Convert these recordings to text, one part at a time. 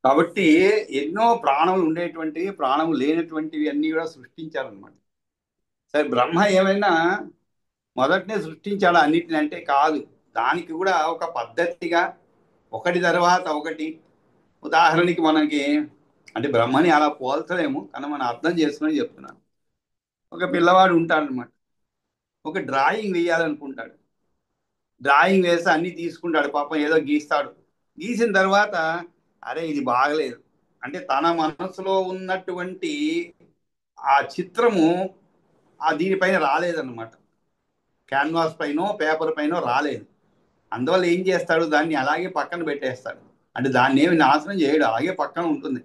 కాబట్టి ఎన్నో ప్రాణములు ఉండేటువంటివి ప్రాణములు లేనటువంటివి అన్నీ కూడా సృష్టించారనమాట. సరే, బ్రహ్మ ఏమైనా మొదటనే సృష్టించాడు అన్నిటిని అంటే కాదు. దానికి కూడా ఒక పద్ధతిగా ఒకటి తర్వాత ఒకటి. ఉదాహరణకి మనకి అంటే బ్రహ్మని అలా పోల్చలేము, కానీ మనం అర్థం చేసుకుని చెప్తున్నాను. ఒక పిల్లవాడు ఉంటాడనమాట. ఒక డ్రాయింగ్ వేయాలనుకుంటాడు. డ్రాయింగ్ వేసి అన్ని తీసుకుంటాడు, పాపం ఏదో గీస్తాడు. గీసిన తర్వాత అరే ఇది బాగలేదు అంటే తన మనసులో ఉన్నటువంటి ఆ చిత్రము ఆ దీనిపైన రాలేదన్నమాట. క్యాన్వాస్ పైనో పేపర్ పైనో రాలేదు. అందువల్ల ఏం చేస్తాడు, దాన్ని అలాగే పక్కన పెట్టేస్తాడు. అంటే దాన్ని ఏమి నాశనం చేయడు, అలాగే పక్కన ఉంటుంది.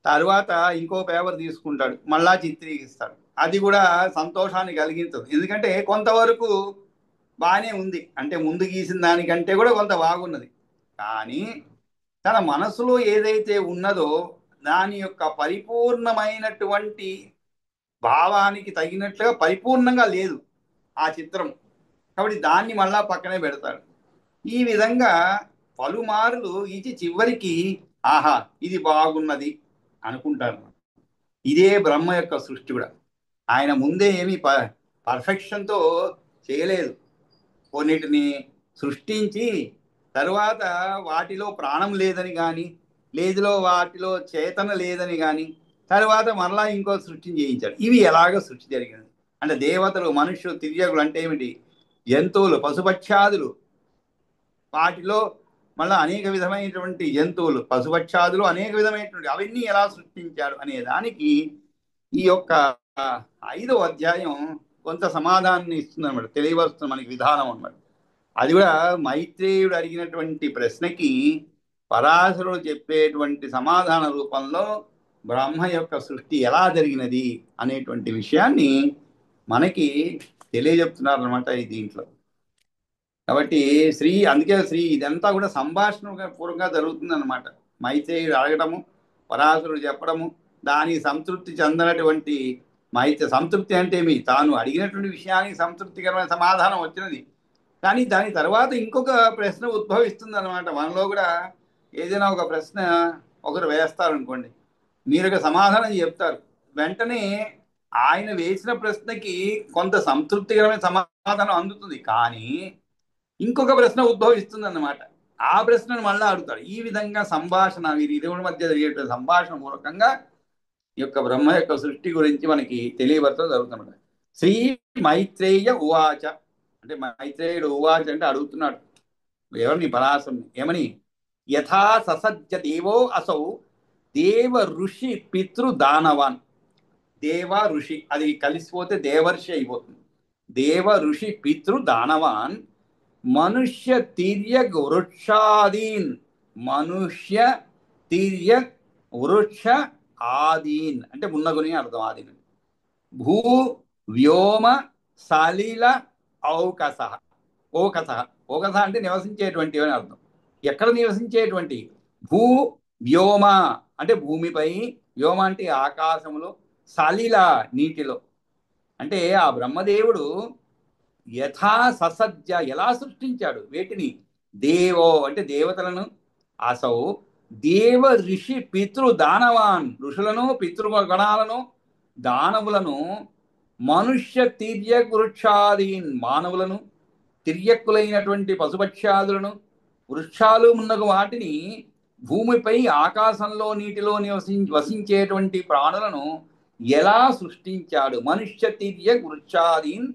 తర్వాత ఇంకో పేపర్ తీసుకుంటాడు, మళ్ళా చిత్రీకరిస్తాడు. అది కూడా సంతోషాన్ని కలిగించదు, ఎందుకంటే కొంతవరకు బాగానే ఉంది, అంటే ముందు గీసిన దానికంటే కూడా కొంత బాగున్నది. కానీ తన మనసులో ఏదైతే ఉన్నదో దాని యొక్క పరిపూర్ణమైనటువంటి భావానికి తగినట్లుగా పరిపూర్ణంగా లేదు ఆ చిత్రం. కాబట్టి దాన్ని మళ్ళా పక్కనే పెడతాడు. ఈ విధంగా పలుమార్లు ఇచ్చి చివరికి ఆహా ఇది బాగున్నది అనుకుంటారు. ఇదే బ్రహ్మ యొక్క సృష్టి కూడా. ఆయన ముందే ఏమి పర్ఫెక్షన్తో చేయలేదు. కొన్నిటిని సృష్టించి తరువాత వాటిలో ప్రాణం లేదని కానీ, లేదులో వాటిలో చేతన లేదని కానీ తరువాత మరలా ఇంకో సృష్టిని చేయించాడు. ఇవి ఎలాగ సృష్టి జరిగినది అంటే దేవతలు, మనుష్యులు, తిర్యకులు అంటే ఏమిటి, జంతువులు, పశుపక్షాదులు, వాటిలో మళ్ళీ అనేక విధమైనటువంటి జంతువులు, పశుపక్షాదులు, అనేక విధమైనటువంటి అవన్నీ ఎలా సృష్టించాడు అనే దానికి ఈ యొక్క 5వ అధ్యాయం కొంత సమాధానాన్ని ఇస్తుంది అనమాట, తెలియవస్తుంది మనకి విధానం అనమాట. అది కూడా మైత్రేయుడు అడిగినటువంటి ప్రశ్నకి పరాశరుడు చెప్పేటువంటి సమాధాన రూపంలో బ్రహ్మ యొక్క సృష్టి ఎలా జరిగినది అనేటువంటి విషయాన్ని మనకి తెలియజెప్తున్నారనమాట ఈ దీంట్లో. కాబట్టి అందుకే ఇదంతా కూడా సంభాషణ పూర్వకంగా జరుగుతుంది అనమాట. మైత్రేయుడు అడగటము, పరాశరుడు చెప్పడము, దానికి సంతృప్తి చెందనటువంటి సంతృప్తి అంటే తాను అడిగినటువంటి విషయానికి సంతృప్తికరమైన సమాధానం వచ్చినది. కానీ దాని తర్వాత ఇంకొక ప్రశ్న ఉద్భవిస్తుంది అనమాట. మనలో కూడా ఏదైనా ఒక ప్రశ్న ఒకరు వేస్తారు అనుకోండి, మీరు ఒక సమాధానం చెప్తారు, వెంటనే ఆయన వేసిన ప్రశ్నకి కొంత సంతృప్తికరమైన సమాధానం అందుతుంది, కానీ ఇంకొక ప్రశ్న ఉద్భవిస్తుంది అన్నమాట. ఆ ప్రశ్నను మళ్ళీ అడుగుతాడు. ఈ విధంగా సంభాషణ, వీరి ఇరువురి మధ్య జరిగే సంభాషణ మూలకంగా ఈ యొక్క బ్రహ్మ యొక్క సృష్టి గురించి మనకి తెలియబడతాం జరుగుతున్నమాట. శ్రీ మైత్రేయ ఉవాచ అంటే మైత్రేయుడు ఉవాచ అంటే అడుగుతున్నాడు ఎవరిని, పరాశం ఏమని, యథా ససజ్జ దేవో అసౌ దేవ ఋషి పితృ దానవాన్. దేవ ఋషి అది కలిసిపోతే దేవర్షి అయిపోతుంది. దేవ ఋషి పితృ దానవాన్ మనుష్య తిర్యక్ వృక్షాదీన్. మనుష్య తిర్యక్ వృక్ష ఆదీన్ అంటే మున్నగుని అర్థం. ఆదీన్ భూ వ్యోమ సలిల ఔకస. ఓకస, ఓకస అంటే నివసించేటువంటి అని అర్థం. ఎక్కడ నివసించేటువంటి? భూ వ్యోమ అంటే భూమిపై, వ్యోమ అంటే ఆకాశంలో, సలిల నీటిలో. అంటే ఆ బ్రహ్మదేవుడు యథా ససజ్జ ఎలా సృష్టించాడు వేటిని, దేవో అంటే దేవతలను, అసౌ దేవ ఋషి పితృ దానవాన్ ఋషులను, పితృగణాలను, దానవులను, మనుష్య తిర్యక్ వృక్షాదీన్ మానవులను, తిర్యక్కులైనటువంటి పశుపక్ష్యాదులను, వృక్షాలు మున్నగు వాటిని, భూమిపై ఆకాశంలో నీటిలో వసించేటువంటి ప్రాణులను ఎలా సృష్టించాడు. మనుష్య తిర్యక్ వృక్షాదీన్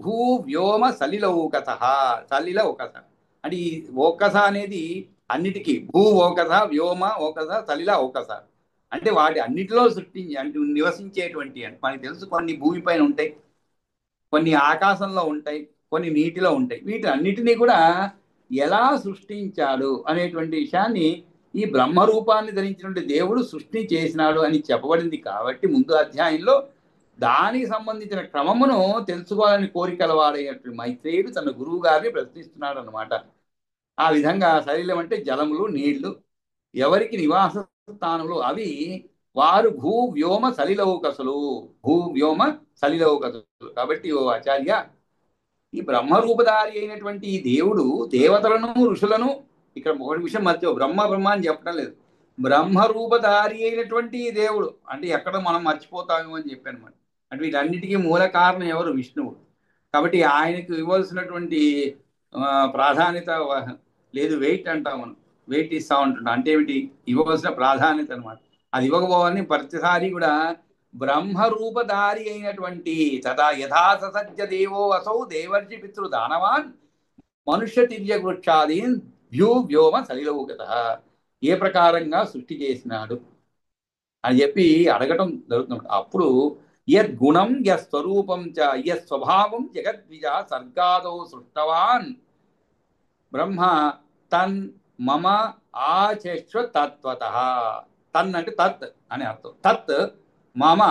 భూ వ్యోమ సలిలౌకస. సలిల ఓకస అంటే ఈ ఓకస అనేది అన్నిటికీ భూ ఓకస, వ్యోమ ఓకస, సలిల ఓకస అంటే వాటి అన్నిటిలో సృష్టించి అంటే నివసించేటువంటి. అంటే మనకి తెలుసు కొన్ని భూమిపైన ఉంటాయి, కొన్ని ఆకాశంలో ఉంటాయి, కొన్ని నీటిలో ఉంటాయి. వీటి అన్నిటినీ కూడా ఎలా సృష్టించాడు అనేటువంటి విషయాన్ని ఈ బ్రహ్మరూపాన్ని ధరించినటువంటి దేవుడు సృష్టి చేసినాడు అని చెప్పబడింది. కాబట్టి ముందు అధ్యాయంలో దానికి సంబంధించిన క్రమమును తెలుసుకోవాలని కోరికల వాడైనటువంటి మైత్రేయుడు తన గురువు గారిని ప్రశ్నిస్తున్నాడు అనమాట. ఆ విధంగా శరీరం అంటే జలములు, నీళ్లు, ఎవరికి నివాస స్థానములు అవి వారు భూ వ్యోమ సలిలౌకసులు. భూ వ్యోమ సలిలౌకసులు. కాబట్టి ఓ ఆచార్య, ఈ బ్రహ్మరూపధారి అయినటువంటి ఈ దేవుడు దేవతలను, ఋషులను, ఇక్కడ ఒకటి విషయం మధ్య బ్రహ్మ బ్రహ్మ అని చెప్పడం లేదు, బ్రహ్మరూపధారి అయినటువంటి దేవుడు. అంటే ఎక్కడ మనం మర్చిపోతామేమో అని చెప్పాను అనమాట. అంటే వీటన్నిటికీ మూల కారణం ఎవరు? విష్ణువు. కాబట్టి ఆయనకు ఇవ్వాల్సినటువంటి ప్రాధాన్యత లేదు, వెయిట్ అంటాం మనం, వెయిట్ ఇస్తా ఉంటుంటాం. అంటే ఏమిటి? ఇవ్వవలసిన ప్రాధాన్యత అనమాట. అది ఇవ్వకపోవాలని ప్రతిసారి కూడా బ్రహ్మరూపధారి అయినటువంటి తదా యథాసత్య దేవో అసౌ దేవర్షి పితృ దానవాన్ మనుష్య తిర్య వృక్షాదీన్ వ్యూ వ్యోమ సలిలౌగత, ఏ ప్రకారంగా సృష్టి చేసినాడు అని చెప్పి అడగటం జరుగుతుంది. అప్పుడు యద్గుణం యస్వరూపం చ యస్వభావం జగద్విజ సర్గాదౌ సృష్టవాన్ బ్రహ్మ తన్ మమ ఆచశ్వ తత్వత. తన్ అంటే తత్ అని అర్థం. తత్ మమ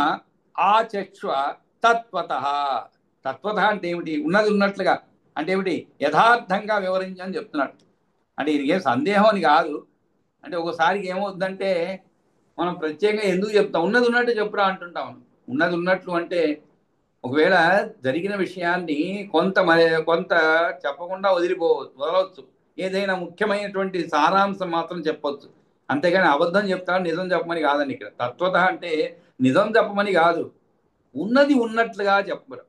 ఆచశ్వ తత్వత. తత్వత అంటే ఏమిటి? ఉన్నది ఉన్నట్లుగా అంటే ఏమిటి? యథార్థంగా వివరించని చెప్తున్నాడు. అంటే ఇది ఏం సందేహం అని కాదు. అంటే ఒకసారికి ఏమవుతుందంటే మనం ప్రత్యేకంగా ఎందుకు చెప్తాం? ఉన్నది ఉన్నట్టు చెప్పురా అంటుంటాం. ఉన్నది ఉన్నట్లు అంటే ఒకవేళ జరిగిన విషయాన్ని కొంత చెప్పకుండా వదలవచ్చు. ఏదైనా ముఖ్యమైనటువంటి సారాంశం మాత్రం చెప్పొచ్చు. అంతేగాని అబద్ధం చెప్తాను నిజం చెప్పమని కాదండి. ఇక్కడ తత్వత అంటే నిజం చెప్పమని కాదు, ఉన్నది ఉన్నట్లుగా చెప్పరు.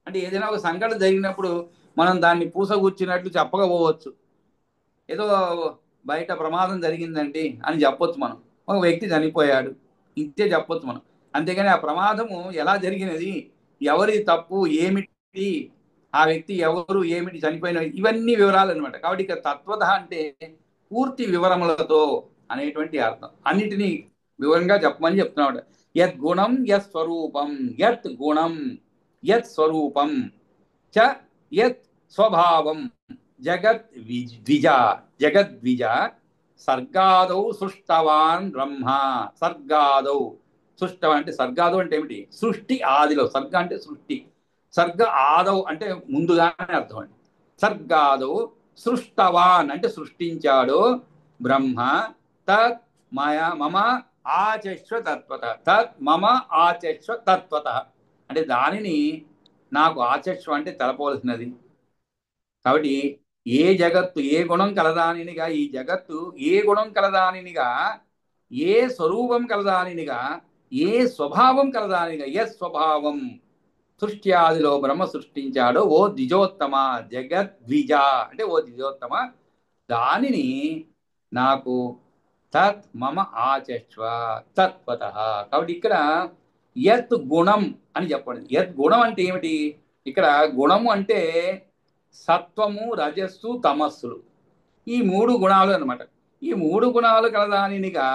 అంటే ఏదైనా ఒక సంఘటన జరిగినప్పుడు మనం దాన్ని పూసగుచ్చినట్లు చెప్పకపోవచ్చు. ఏదో బయట ప్రమాదం జరిగిందండి అని చెప్పొచ్చు మనం. ఒక వ్యక్తి చనిపోయాడు ఇంతే చెప్పొచ్చు మనం. అంతేగాని ఆ ప్రమాదము ఎలా జరిగినది, ఎవరి తప్పు ఏమిటి, ఆ వ్యక్తి ఎవరు, ఏమిటి, చనిపోయిన, ఇవన్నీ వివరాలు అనమాట. కాబట్టి ఇక తత్వత అంటే పూర్తి వివరములతో అనేటువంటి అర్థం. అన్నిటినీ వివరంగా చెప్పమని చెప్తున్నాడు. యత్ గుణం యత్ స్వరూపం, యత్ గుణం యత్ స్వరూపం చ యత్ స్వభావం జగద్విజ సర్గాదౌ సృష్టవాన్ బ్రహ్మ. సర్గాదౌ సృష్టవాన్ అంటే సర్గాదౌ అంటే ఏమిటి? సృష్టి ఆదిలో. సర్గ అంటే సృష్టి, సర్గ ఆదౌ అంటే ముందుగానే అర్థం అండి. సర్గాదౌ సృష్టవాన్ అంటే సృష్టించాడు బ్రహ్మ. తత్ మమ ఆచశ్వ తత్వత. తత్ మమ ఆచశ్వ తత్వత అంటే దానిని నాకు ఆచశ్వ అంటే తెలపవలసినది. కాబట్టి ఏ జగత్తు ఏ గుణం కలదానినిగా, ఈ జగత్తు ఏ గుణం కలదానినిగా, ఏ స్వరూపం కలదానినిగా, ఏ స్వభావం కలదానిగా, ఏ స్వభావం సృష్టి ఆదిలో బ్రహ్మ సృష్టించాడో ఓ ద్విజోత్తమ, జగద్విజ అంటే ఓ ద్విజోత్తమ, దానిని నాకు తత్ మమ ఆచశ్వ తత్వత. కాబట్టి ఇక్కడ యత్ గుణం అని చెప్పండి. యత్ గుణం అంటే ఏమిటి? ఇక్కడ గుణము అంటే సత్వము, రజస్సు, తమస్సులు, ఈ మూడు గుణాలు అనమాట. ఈ మూడు గుణాలు కలదానినిగా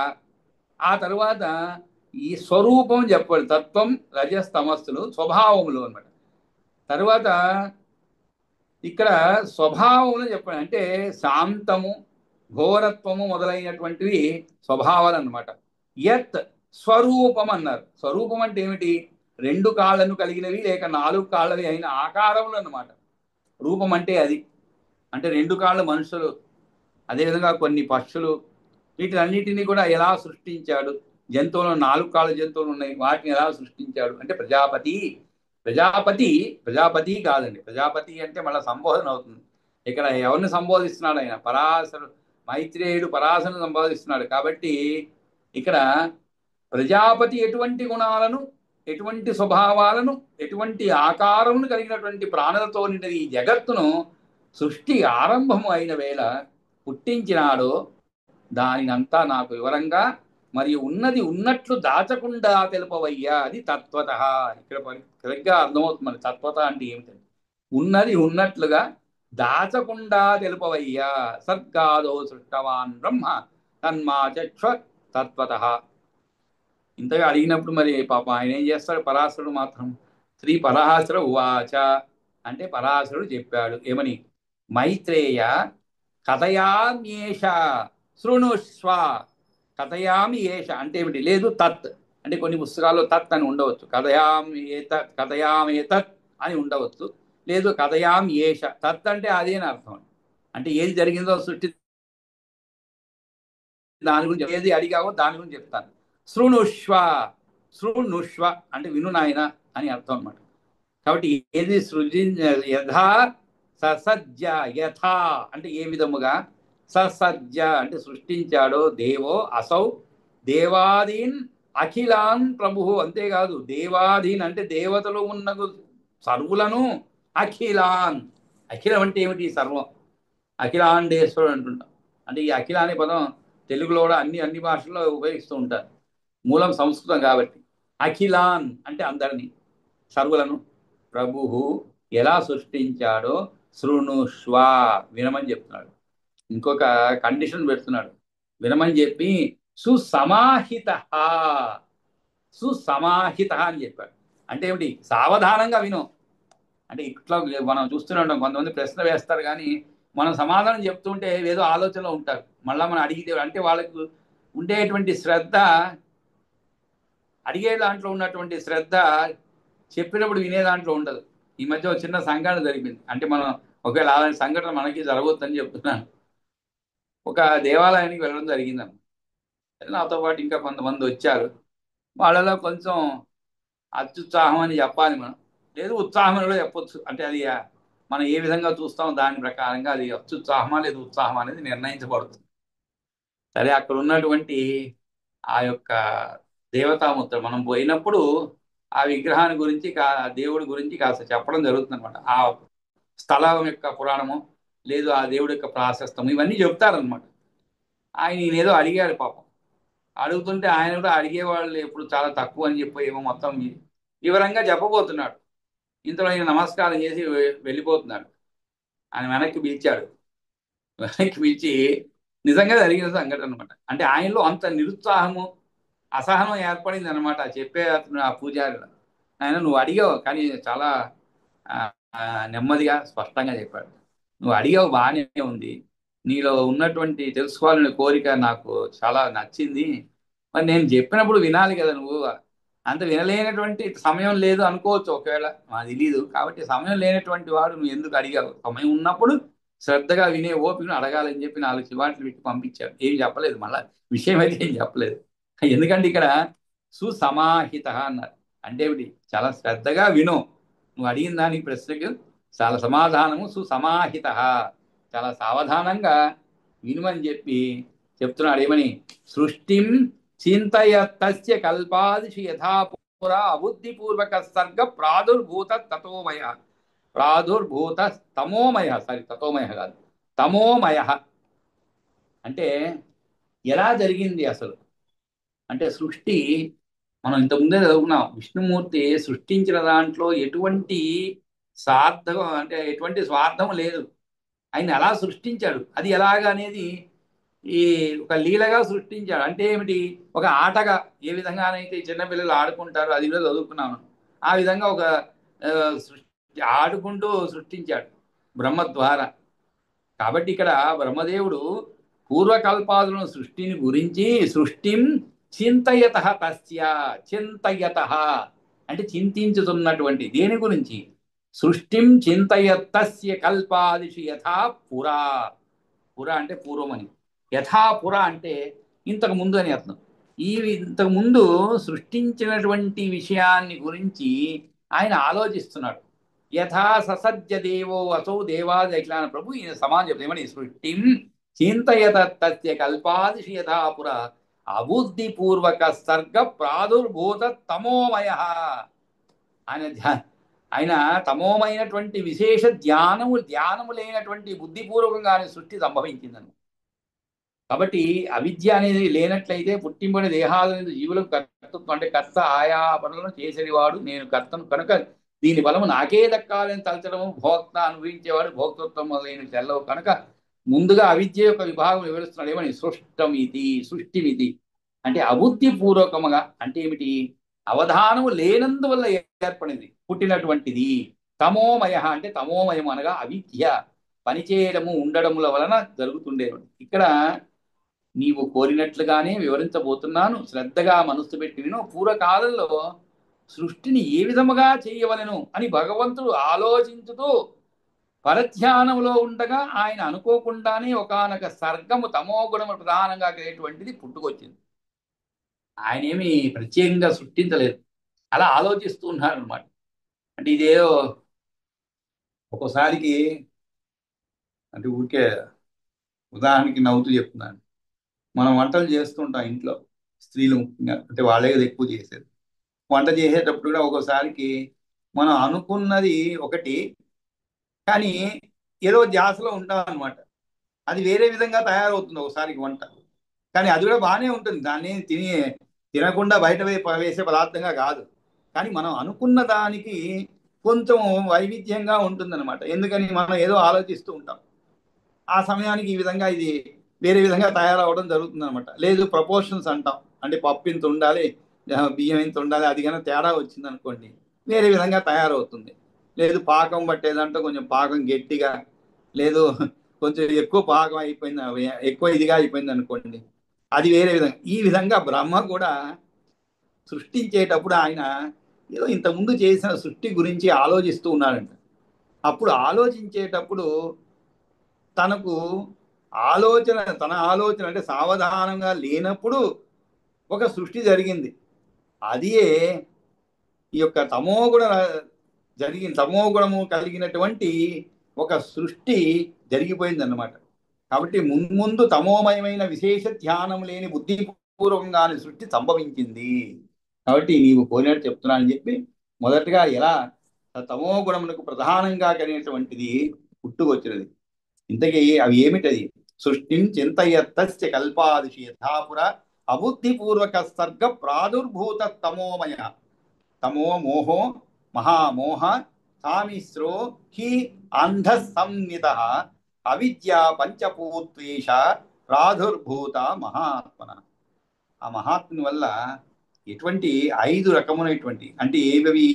ఆ తరువాత ఈ స్వరూపం చెప్పాలి. తత్వం, రజస్, తమస్సులు స్వభావములు అనమాట. తరువాత ఇక్కడ స్వభావములు చెప్పాలి. అంటే శాంతము, ఘోరత్వము మొదలైనటువంటివి స్వభావాలు అనమాట. యత్ స్వరూపం అన్నారు. స్వరూపం అంటే ఏమిటి? రెండు కాళ్ళను కలిగినవి లేక నాలుగు కాళ్ళవి అయిన ఆకారములు అన్నమాట. రూపం అంటే అది. అంటే రెండు కాళ్ళ మనుషులు, అదేవిధంగా కొన్ని పక్షులు, వీటినన్నిటినీ కూడా ఎలా సృష్టించాడు? జంతువులు, నాలుగు కాళ్ళ జంతువులు ఉన్నాయి, వాటిని ఎలా సృష్టించాడు అంటే ప్రజాపతి కాదండి. ప్రజాపతి అంటే మళ్ళీ సంబోధన అవుతుంది. ఇక్కడ ఎవరిని సంబోధిస్తున్నాడు? ఆయన పరాశరు, మైత్రేయుడు పరాశరుని సంబోధిస్తున్నాడు. కాబట్టి ఇక్కడ ప్రజాపతి ఎటువంటి గుణాలను, ఎటువంటి స్వభావాలను, ఎటువంటి ఆకారమును కలిగినటువంటి ప్రాణులతో నిండిన ఈ జగత్తును సృష్టి ఆరంభము అయిన వేళ పుట్టించినాడో దానినంతా నాకు వివరంగా మరియు ఉన్నది ఉన్నట్లు దాచకుండా తెలుపవయ్యా. అది తత్వత. ఇక్కడ సరిగ్గా అర్థమవుతుంది మన తత్వత అంటే ఏమిటండి. ఉన్నది ఉన్నట్లుగా దాచకుండా తెలుపవయ్యా. సర్గాదో సృష్టవాన్ బ్రహ్మ తన్మాచక్ష తత్వత. ఇంతగా అడిగినప్పుడు మరి పాప ఆయన ఏం చేస్తాడు? పరాశరుడు మాత్రం శ్రీ పరాశర ఉవాచ అంటే పరాశరుడు చెప్పాడు ఏమని? మైత్రేయ కథయామ్యేష శృణుష్వ. కథయామి ఏష అంటే ఏమిటి? లేదు తత్ అంటే కొన్ని పుస్తకాల్లో తత్ అని ఉండవచ్చు, కథయామేతత్ అని ఉండవచ్చు, లేదు కథయాం ఏష. తత్ అంటే అదేని అర్థం. అంటే ఏది జరిగిందో సృష్టి, దాని గురించి ఏది అడిగావో దాని గురించి చెప్తాను. శృణుష్వ, శృణుష్వ అంటే విను నాయన అని అర్థం అనమాట. కాబట్టి ఏది సృజించ యథా ససజ్జ, యథా అంటే ఏ విధముగా, ససర్జ అంటే సృష్టించాడో దేవో అసౌ దేవాదీన్ అఖిలాన్ ప్రభు. అంతేకాదు దేవాదీన్ అంటే దేవతలు ఉన్న సర్వులను అఖిలాన్. అఖిలం అంటే ఏమిటి? సర్వం. అఖిలాండేశ్వరుడు అంటుంటాం. అంటే ఈ అఖిల అనే పదం తెలుగులో కూడా అన్ని అన్ని భాషల్లో ఉపయోగిస్తూ ఉంటారు. మూలం సంస్కృతం కాబట్టి. అఖిలాన్ అంటే అందరినీ, సర్వులను ప్రభు ఎలా సృష్టించాడో శృణుష్వ వినమని చెప్తున్నాడు. ఇంకొక కండిషన్ పెడుతున్నాడు, వినమని చెప్పి సుసమాహిత. సుసమాహిత అని చెప్పాడు. అంటే ఏమిటి? సావధానంగా విను. అంటే ఇట్లా మనం చూస్తూనే ఉంటాం, కొంతమంది ప్రశ్న వేస్తారు కానీ మనం సమాధానం చెప్తుంటే ఏదో ఆలోచనలో ఉంటారు. మళ్ళీ మనం అడిగితే అంటే వాళ్ళకు ఉండేటువంటి శ్రద్ధ, అడిగే దాంట్లో ఉన్నటువంటి శ్రద్ధ చెప్పినప్పుడు వినే దాంట్లో ఉండదు. ఈ మధ్య ఒక చిన్న సంఘటన జరిగింది. అంటే మనం ఒకవేళ అలాంటి సంఘటన మనకి జరగవద్దని చెప్తున్నాను. ఒక దేవాలయానికి వెళ్ళడం జరిగిందన్న. నాతో పాటు ఇంకా కొంతమంది వచ్చారు. వాళ్ళలో కొంచెం అత్యుత్సాహం అని చెప్పాలి మనం, లేదు ఉత్సాహం అని కూడా చెప్పొచ్చు. అంటే అది మనం ఏ విధంగా చూస్తాం దాని ప్రకారంగా అది అత్యుత్సాహమా లేదు ఉత్సాహం అనేది నిర్ణయించబడుతుంది. సరే, అక్కడ ఉన్నటువంటి ఆ యొక్క దేవతాముద్ర మనం పోయినప్పుడు ఆ విగ్రహాన్ని గురించి దేవుడి గురించి కాస్త చెప్పడం జరుగుతుంది అనమాట. ఆ స్థలం యొక్క పురాణము, లేదు ఆ దేవుడి యొక్క ప్రాశస్తము, ఇవన్నీ చెప్తారనమాట. ఆయన ఈయనేదో అడిగాడు పాపం. అడుగుతుంటే ఆయన కూడా అడిగేవాళ్ళు ఎప్పుడు చాలా తక్కువ అని చెప్పి ఏమో మొత్తం వివరంగా చెప్పబోతున్నాడు. ఇంతలో ఆయన నమస్కారం చేసి వెళ్ళిపోతున్నాడు. ఆయన వెనక్కి పిలిచాడు. వెనక్కి పిలిచి నిజంగా జరిగిన సంఘటన అనమాట. అంటే ఆయనలో అంత నిరుత్సాహము, అసహనం ఏర్పడింది అనమాట. చెప్పే అతను ఆ పూజారి, ఆయన నువ్వు అడిగావు కానీ చాలా ఆ, నెమ్మదిగా స్పష్టంగా చెప్పాడు. నువ్వు అడిగావు బాగానే ఉంది, నీలో ఉన్నటువంటి తెలుసుకోవాలనే కోరిక నాకు చాలా నచ్చింది. మరి నేను చెప్పినప్పుడు వినాలి కదా నువ్వు. అంత వినలేనటువంటి సమయం లేదు అనుకోవచ్చు, ఒకవేళ నాకు తెలీదు. కాబట్టి సమయం లేనటువంటి వాడు నువ్వు ఎందుకు అడిగావు? సమయం ఉన్నప్పుడు శ్రద్ధగా వినే ఓపికను అడగాలని చెప్పి 4 చివాట్లు పెట్టి పంపించాడు. ఏం చెప్పలేదు, మళ్ళా విషయం అయితే ఏం చెప్పలేదు. ఎందుకంటే ఇక్కడ సుసమాహిత అన్నారు. అంటే ఏమిటి? చాలా శ్రద్ధగా విను. నువ్వు అడిగిన దానికి ప్రశ్నకు చాలా సమాధానము సుసమాహిత, చాలా సావధానంగా వినుమని చెప్పి చెప్తున్నాడు. ఏమని? సృష్టిం చింతయ తస్య కల్పాదిషు యథా పురా అబుద్ధిపూర్వక సర్గ ప్రాదుర్భూత తతోమయ. ప్రాదుర్భూత తమోమయ, సారీ తతోమయ కాదు, తమోమయ. అంటే ఎలా జరిగింది అసలు? అంటే సృష్టి మనం ఇంతకుముందే చదువుకున్నాం. విష్ణుమూర్తి సృష్టించిన దాంట్లో ఎటువంటి స్వార్థం, అంటే ఎటువంటి స్వార్థం లేదు. ఆయన ఎలా సృష్టించాడు, అది ఎలాగ అనేది ఈ ఒక లీలగా సృష్టించాడు. అంటే ఏమిటి? ఒక ఆటగా ఏ విధంగానైతే చిన్నపిల్లలు ఆడుకుంటారో, అది కూడా చదువుకున్నాను. ఆ విధంగా ఒక ఆడుకుంటూ సృష్టించాడు బ్రహ్మ ద్వారా. కాబట్టి ఇక్కడ బ్రహ్మదేవుడు పూర్వకల్పాదులను సృష్టిని గురించి సృష్టిం చింతయత తస్య. చింతయత అంటే చింతించుతున్నటువంటి దేని గురించి? సృష్టిం చింతయతస్య కల్పాదిషు యథా పురా. పుర అంటే పూర్వమని, యథా పుర అంటే ఇంతకు ముందు అని అర్థం. ఈ ఇంతకు ముందు సృష్టించినటువంటి విషయాన్ని గురించి ఆయన ఆలోచిస్తున్నాడు. యథా ససజ్జ దేవో అసౌ దేవాది అఖిలాన ప్రభు. ఈయన సమాజం చెప్తాం ఏమని? సృష్టిం చింతయత తస్య కల్పాదిషు యథా పుర అబుద్ధిపూర్వక సర్గ ప్రాదుర్భూత తమోమయ. ఆయన ఆయన తమోమైనటువంటి విశేష ధ్యానము లేనటువంటి బుద్ధిపూర్వకంగానే సృష్టి సంభవించిందని. కాబట్టి అవిద్య అనేది లేనట్లయితే పుట్టింపని దేహాలు జీవులకు కర్తృత్వం, అంటే కర్త ఆయా పనులను చేసేవాడు నేను కర్తను కనుక దీని బలము నాకే దక్కాలని తలచడము, భోక్త అనుభవించేవాడు భోక్తృత్వం మొదలైన తెల్లవు కనుక ముందుగా అవిద్య యొక్క విభాగం వివరిస్తున్నాడు. ఏమని? సృష్టమితి, సృష్టిమితి అంటే అబుద్ధిపూర్వకముగా. అంటే ఏమిటి? అవధానము లేనందువల్ల ఏర్పడింది, పుట్టినటువంటిది. తమోమయ అంటే తమోమయం అనగా అవిద్య పనిచేయడము ఉండడముల వలన జరుగుతుండేవి. ఇక్కడ నీవు కోరినట్లుగానే వివరించబోతున్నాను. శ్రద్ధగా మనస్సు పెట్టి విను. పూర్వకాలంలో సృష్టిని ఏ విధముగా చేయవలెను అని భగవంతుడు ఆలోచించుతూ పరధ్యానంలో ఉండగా ఆయన అనుకోకుండానే ఒకానొక సర్గము తమోగుణము ప్రధానంగా కలిగేటువంటిది పుట్టుకొచ్చింది. ఆయన ఏమి ప్రత్యేకంగా సృష్టించలేదు, అలా ఆలోచిస్తూ ఉన్నారు అనమాట. అంటే ఇదేదో ఒక్కోసారికి అంటే ఊరికే ఉదాహరణకి నవ్వుతూ చెప్తున్నాను. మనం వంటలు చేస్తుంటాం ఇంట్లో, స్త్రీలు ముఖ్యంగా, అంటే వాళ్ళే కదా ఎక్కువ చేసేది. వంట చేసేటప్పుడు కూడా ఒక్కోసారికి మనం అనుకున్నది ఒకటి, కానీ ఏదో ధ్యాసలో ఉంటాం అనమాట. అది వేరే విధంగా తయారవుతుంది ఒకసారికి వంట. కానీ అది కూడా బాగానే ఉంటుంది, దాన్ని తినకుండా బయట వేసే పదార్థంగా కాదు. కానీ మనం అనుకున్న దానికి కొంచెం వైవిధ్యంగా ఉంటుందన్నమాట. ఎందుకని మనం ఏదో ఆలోచిస్తూ ఉంటాం, ఆ సమయానికి ఈ విధంగా ఇది వేరే విధంగా తయారవడం జరుగుతుంది అనమాట. లేదు ప్రపోర్షన్స్ అంటాం, అంటే పప్పు ఇంత ఉండాలి, బియ్యం ఇంత ఉండాలి, అది కానీ తేడా వచ్చింది అనుకోండి వేరే విధంగా తయారవుతుంది. లేదు పాకం పట్టేదంటే కొంచెం పాకం గట్టిగా, లేదు కొంచెం ఎక్కువ పాకం అయిపోయింది, ఎక్కువ ఇదిగా అయిపోయింది అనుకోండి, అది వేరే విధంగా. ఈ విధంగా బ్రహ్మ కూడా సృష్టించేటప్పుడు ఆయన ఏదో ఇంతకుముందు చేసిన సృష్టి గురించి ఆలోచిస్తూ ఉన్నాడంట. అప్పుడు ఆలోచించేటప్పుడు తనకు తన ఆలోచన అంటే సావధానంగా లేనప్పుడు ఒక సృష్టి జరిగింది. అదే ఈ యొక్క తమో గుణము కలిగినటువంటి ఒక సృష్టి జరిగిపోయింది అన్నమాట. కాబట్టి మున్ముందు తమోమయమైన విశేష ధ్యానం లేని బుద్ధిపూర్వకంగాని సృష్టి సంభవించింది. కాబట్టి నీవు కోరినట్టు చెప్తున్నానని చెప్పి మొదటగా ఎలా తమో గుణములకు ప్రధానంగా కలిగినటువంటిది పుట్టుకొచ్చినది. ఇంతకీ అవి ఏమిటది? సృష్టిం చింతయత్తస్య కల్పాదిశి యథాపుర అబుద్ధిపూర్వక సర్గ ప్రాదుర్భూత తమోమయ తమో మోహో మహామోహ తామిశ్రో హి అంధ సంహిత అవిద్య పంచభూత్వేష ప్రాదుర్భూత మహాత్మన. ఆ మహాత్ముని వల్ల ఎటువంటి 5 రకములైనటువంటి, అంటే ఏవి?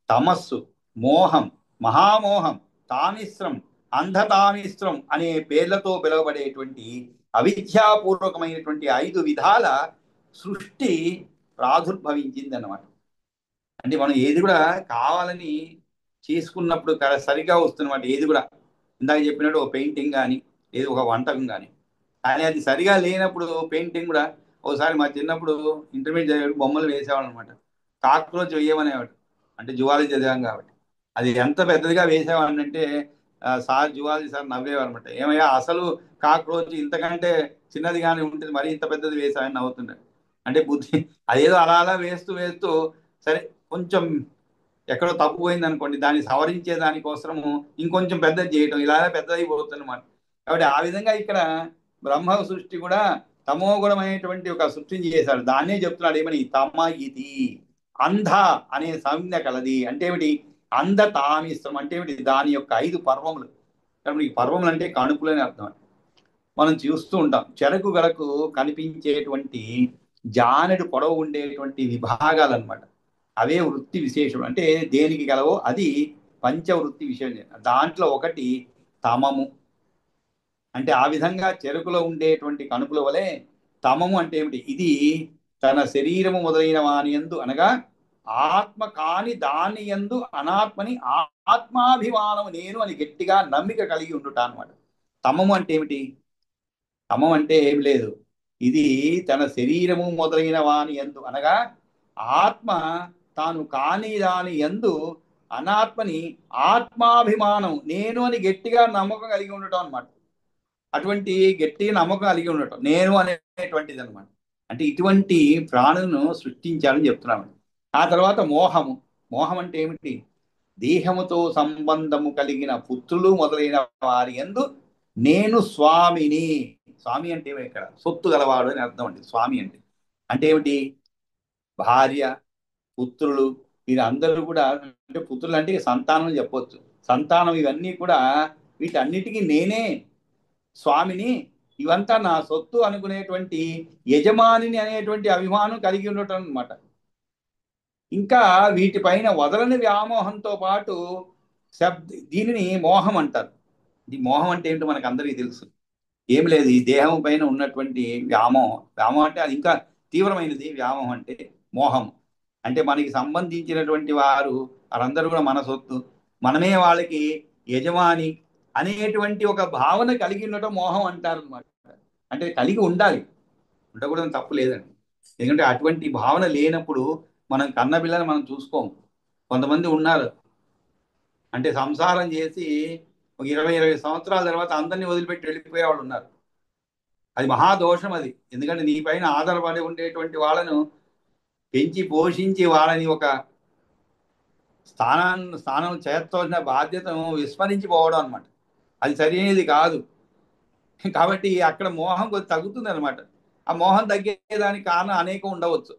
తమస్సు, మోహం, మహామోహం, తామిశ్రం, అంధతామిశ్రం అనే పేర్లతో పిలువబడేటువంటి అవిద్యాపూర్వకమైనటువంటి 5 విధాల సృష్టి ప్రాదుర్భవించింది అన్నమాట. అంటే మనం ఏది కూడా కావాలని చేసుకున్నప్పుడు సరిగా వస్తున్నమాట. ఏది కూడా ఇందాక చెప్పినట్టు ఒక పెయింటింగ్ కానీ, ఏది ఒక వంటకం కానీ, కానీ అది సరిగా లేనప్పుడు పెయింటింగ్ కూడా. ఒకసారి మా చిన్నప్పుడు ఇంటర్మీడియట్ చదివేటప్పుడు బొమ్మలు వేసేవాడు అనమాట. కాక్రోచ్ వేయమనేవాడు, అంటే జువాలజీ చదివాం కాబట్టి. అది ఎంత పెద్దదిగా వేసేవాడినంటే సార్, జువాలజీ సార్ నవ్వేవారు అనమాట. ఏమయ్యా అసలు కాక్రోచ్ ఇంతకంటే చిన్నదిగానే ఉంటుంది, మరి ఇంత పెద్దది వేసామని నవ్వుతుండే. అంటే బుద్ధి అదేదో అలా అలా వేస్తూ వేస్తూ సరే కొంచెం ఎక్కడో తప్పు పోయింది అనుకోండి, దాన్ని సవరించే దానికోసము ఇంకొంచెం పెద్దది చేయడం, ఇలా పెద్దదైపోతుంది అనమాట. కాబట్టి ఆ విధంగా ఇక్కడ బ్రహ్మ సృష్టి కూడా తమోగుణమైనటువంటి ఒక సృష్టిని చేశాడు. దాన్నే చెప్తున్నాడు ఏమని? తమ ఇది అంధ అనే సంజ్ఞ కలది. అంటే ఏమిటి? అంధ తామిశ్రం అంటే ఏమిటి? దాని యొక్క 5 పర్వములు. కాబట్టి ఈ పర్వములు అంటే కణుపులని అర్థం. మనం చూస్తూ ఉంటాం, చెరకు గలకు కనిపించేటువంటి జానెడు పొడవు ఉండేటువంటి విభాగాలు అనమాట. అవే వృత్తి విశేషం. అంటే దేనికి గలవో అది పంచవృత్తి విశేషం. దాంట్లో ఒకటి తమము. అంటే ఆ విధంగా చెరుకులో ఉండేటువంటి కణుపుల వలె తమము అంటే ఏమిటి? ఇది తన శరీరము మొదలైన వాని యందు, అనగా ఆత్మ కాని దాని యందు అనాత్మని ఆత్మాభిమానము నేను అని గట్టిగా నమ్మిక కలిగి ఉండుట అనమాట. తమము అంటే ఏమిటి? తమం అంటే ఏమి లేదు, ఇది తన శరీరము మొదలైన వాని యందు, అనగా ఆత్మ తాను కాని దాని యందు అనాత్మని ఆత్మాభిమానం నేను అని గట్టిగా నమ్మకం కలిగి ఉండటం అనమాట. అటువంటి గట్టి నమ్మకం కలిగి ఉండటం నేను అనేటువంటిది అనమాట. అంటే ఇటువంటి ప్రాణులను సృష్టించాలని చెప్తున్నాను. ఆ తర్వాత మోహము. మోహం అంటే ఏమిటి? దేహముతో సంబంధము కలిగిన పుత్రులు మొదలైన వారి యందు నేను స్వామిని. స్వామి అంటే ఇక్కడ సొత్తు గలవాడు అని అర్థం అండి. స్వామి అంటే అంటే ఏమిటి? భార్య, పుత్రులు, వీరందరూ కూడా, అంటే పుత్రులు అంటే సంతానం చెప్పొచ్చు, సంతానం, ఇవన్నీ కూడా వీటన్నిటికీ నేనే స్వామిని, ఇవంతా నా సొత్తు అనుకునేటువంటి యజమానిని అనేటువంటి అభిమానం కలిగి ఉండటం అనమాట. ఇంకా వీటిపైన వదలని వ్యామోహంతో పాటు దీనిని మోహం అంటారు. ఈ మోహం అంటే ఏంటో మనకు అందరికీ తెలుసు. ఏం లేదు, ఈ దేహం పైన ఉన్నటువంటి వ్యామోహం. వ్యామోహం అంటే అది ఇంకా తీవ్రమైనది. వ్యామోహం అంటే మోహం. అంటే మనకి సంబంధించినటువంటి వారందరూ కూడా మన సొత్తు, మనమే వాళ్ళకి యజమాని అనేటువంటి ఒక భావన కలిగి ఉండటం మోహం అంటారు అనమాట. అంటే కలిగి ఉండాలి, ఉండకూడదని తప్పు లేదండి. ఎందుకంటే అటువంటి భావన లేనప్పుడు మనం కన్న పిల్లని మనం చూసుకోము. కొంతమంది ఉన్నారు, అంటే సంసారం చేసి ఒక 20-20 సంవత్సరాల తర్వాత అందరినీ వదిలిపెట్టి వెళ్ళిపోయే వాళ్ళు ఉన్నారు. అది మహాదోషం అది. ఎందుకంటే నీ పైన ఆధారపడి ఉండేటువంటి వాళ్ళను పెంచి పోషించి వాళ్ళని ఒక స్థానం చేర్చవలసిన బాధ్యతను విస్మరించిపోవడం అనమాట. అది సరైనది కాదు. కాబట్టి అక్కడ మోహం కొద్ది తగ్గుతుంది అనమాట. ఆ మోహం తగ్గేదానికి కారణం అనేకం ఉండవచ్చు.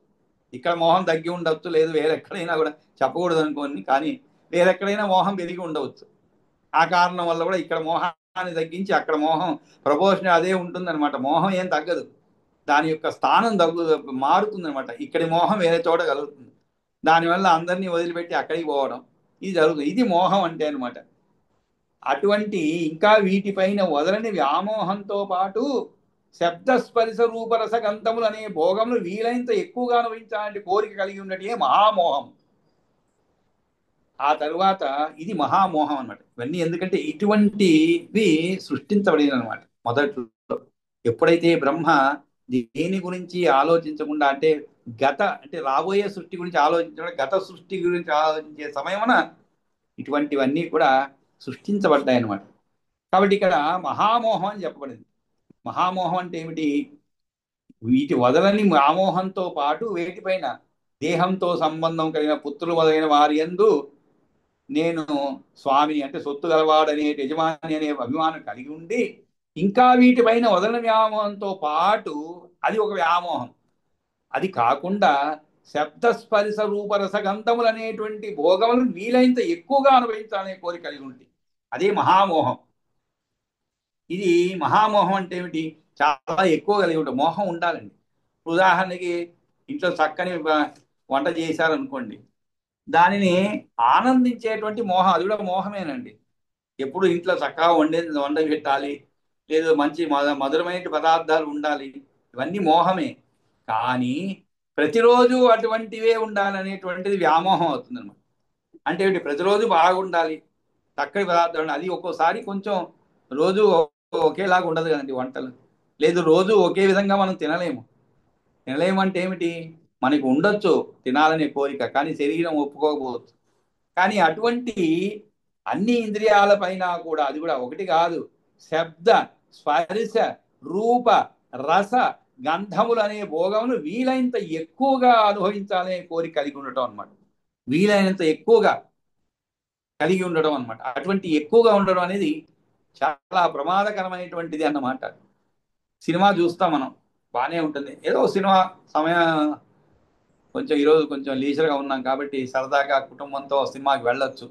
ఇక్కడ మోహం తగ్గి ఉండవచ్చు, లేదు వేరెక్కడైనా కూడా చెప్పకూడదు అనుకోని, కానీ వేరెక్కడైనా మోహం పెరిగి ఉండవచ్చు. ఆ కారణం వల్ల కూడా ఇక్కడ మోహాన్ని తగ్గించి అక్కడ మోహం ప్రపోర్షన్ అదే ఉంటుందన్నమాట. మోహం ఏం తగ్గదు, దాని యొక్క స్థానం మారుతుంది అనమాట. ఇక్కడి మోహం వేరే చోట కలుగుతుంది. దానివల్ల అందరినీ వదిలిపెట్టి అక్కడికి పోవడం ఇది జరుగుతుంది. ఇది మోహం అంటే అనమాట. అటువంటి ఇంకా వీటిపైన వదలని వ్యామోహంతో పాటు శబ్దస్పర్శ రూపరస గంధములు అనే భోగములు వీలైనంత ఎక్కువగా అనుభవించాలంటే కోరిక కలిగి ఉన్నట్టే మహామోహం. ఆ తరువాత ఇది మహామోహం అనమాట. ఇవన్నీ ఎందుకంటే ఇటువంటివి సృష్టించబడిన అనమాట. మొదట్లో ఎప్పుడైతే బ్రహ్మ దేని గురించి ఆలోచించకుండా, అంటే రాబోయే సృష్టి గురించి ఆలోచించకుండా గత సృష్టి గురించి ఆలోచించే సమయమున ఇటువంటివన్నీ కూడా సృష్టించబడ్డాయి అనమాట. కాబట్టి ఇక్కడ మహామోహం అని చెప్పబడింది. మహామోహం అంటే ఏమిటి? వీటి వదలని వ్యామోహంతో పాటు వేటిపైన దేహంతో సంబంధం కలిగిన పుత్రులు మొదలైన వారి యందు నేను స్వామిని, అంటే సొత్తు గలవాడనే యజమాని అనే అభిమానం కలిగి ఉండి, ఇంకా వీటిపైన వదలని వ్యామోహంతో పాటు అది ఒక వ్యామోహం. అది కాకుండా శబ్దస్పర్శ రూపరస గంధములు అనేటువంటి భోగములను వీలైనంత ఎక్కువగా అనుభవించాలనే కోరిక కలిగి ఉంది. అదే మహామోహం. ఇది మహామోహం అంటే ఏమిటి? చాలా ఎక్కువ కలిగి ఉంటుంది. మోహం ఉండాలండి. ఉదాహరణకి ఇంట్లో చక్కని వంట చేశారనుకోండి, దానిని ఆనందించేటువంటి మోహం, అది కూడా మోహమేనండి. ఎప్పుడు ఇంట్లో చక్కగా వండ పెట్టాలి, లేదు మంచి మధురమైన పదార్థాలు ఉండాలి, ఇవన్నీ మోహమే. కానీ ప్రతిరోజు అటువంటివే ఉండాలనేటువంటిది వ్యామోహం అవుతుంది అనమాట. అంటే ప్రతిరోజు బాగుండాలి, చక్కటి పదార్థాలు. అది ఒక్కోసారి కొంచెం రోజు ఒకేలాగా ఉండదు కదండి వంటలు. లేదు రోజు ఒకే విధంగా మనం తినలేము అంటే ఏమిటి? మనకి ఉండొచ్చు తినాలనే కోరిక, కానీ శరీరం ఒప్పుకోకపోవచ్చు. కానీ అటువంటి అన్ని ఇంద్రియాల పైన కూడా, అది కూడా ఒకటి కాదు, శబ్ద స్పర్శ రూప రస గంధములు అనే భోగములు వీలైనంత ఎక్కువగా అనుభవించాలనే కోరిక కలిగి ఉండటం అనమాట. వీలైనంత ఎక్కువగా కలిగి ఉండడం అనమాట. అటువంటి ఎక్కువగా ఉండడం అనేది చాలా ప్రమాదకరమైనటువంటిది అన్నమాట. సినిమా చూస్తాం మనం, బాగానే ఉంటుంది. ఏదో సినిమా సమయం కొంచెం ఈరోజు కొంచెం లీజర్గా ఉన్నాం కాబట్టి సరదాగా కుటుంబంతో సినిమాకి వెళ్ళొచ్చు.